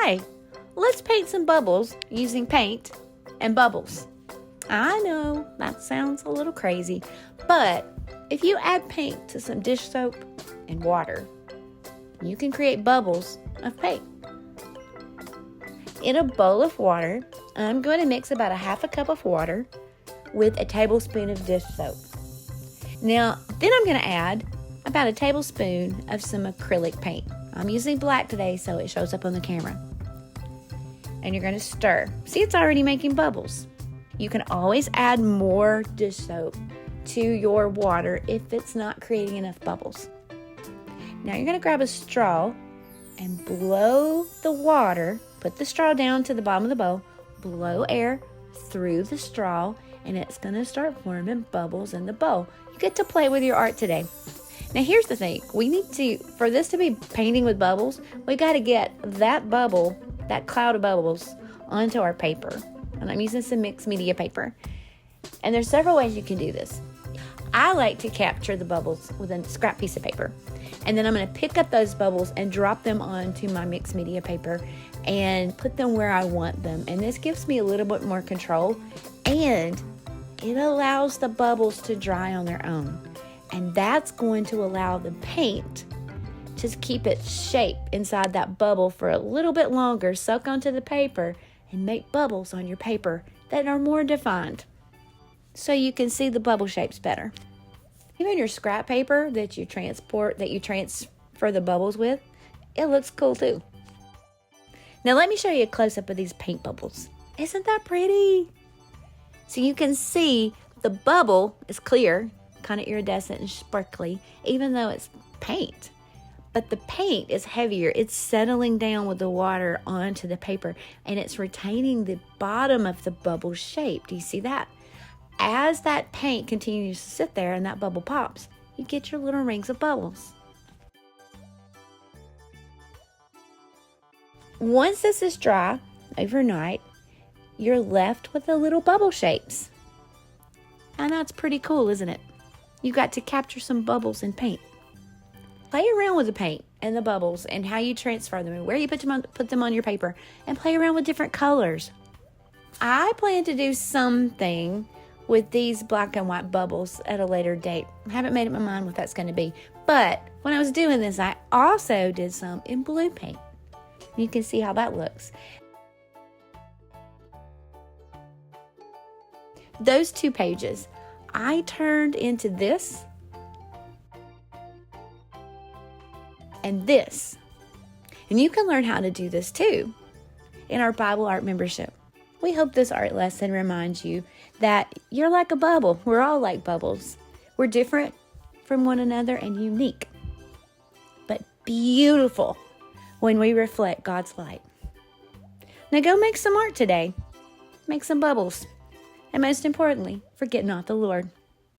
Hey, let's paint some bubbles using paint and bubbles. I know that sounds a little crazy, but if you add paint to some dish soap and water, you can create bubbles of paint. In a bowl of water, I'm going to mix about a half a cup of water with a tablespoon of dish soap. Now, then I'm going to add about a tablespoon of some acrylic paint. I'm using black today so it shows up on the camera. And you're going to stir. See, it's already making bubbles. You can always add more dish soap to your water if it's not creating enough bubbles. Now you're going to grab a straw and blow the water. Put the straw down to the bottom of the bowl, blow air through the straw, and it's going to start forming bubbles in the bowl. You get to play with your art today. Now here's the thing. For this to be painting with bubbles, we got to get that bubble, that cloud of bubbles, onto our paper. And I'm using some mixed media paper. And there's several ways you can do this. I like to capture the bubbles with a scrap piece of paper. And then I'm going to pick up those bubbles and drop them onto my mixed media paper and put them where I want them. And this gives me a little bit more control, and it allows the bubbles to dry on their own. And that's going to allow the paint to keep its shape inside that bubble for a little bit longer, soak onto the paper, and make bubbles on your paper that are more defined, so you can see the bubble shapes better. Even your scrap paper that you transfer the bubbles with, it looks cool too. Now let me show you a close-up of these paint bubbles. Isn't that pretty? So you can see the bubble is clear, kind of iridescent and sparkly, even though it's paint. But the paint is heavier. It's settling down with the water onto the paper, and it's retaining the bottom of the bubble shape. Do you see that? As that paint continues to sit there and that bubble pops, you get your little rings of bubbles. Once this is dry overnight, you're left with the little bubble shapes. And that's pretty cool, isn't it? You got to capture some bubbles in paint. Play around with the paint and the bubbles and how you transfer them and where you put them on your paper, and play around with different colors. I plan to do something with these black and white bubbles at a later date. I haven't made up my mind what that's going to be. But when I was doing this, I also did some in blue paint. You can see how that looks. Those 2 pages, I turned into this and this. And you can learn how to do this too in our Bible Art membership. We hope this art lesson reminds you that you're like a bubble. We're all like bubbles. We're different from one another and unique, but beautiful when we reflect God's light. Now go make some art today. Make some bubbles. And most importantly, forget not the Lord.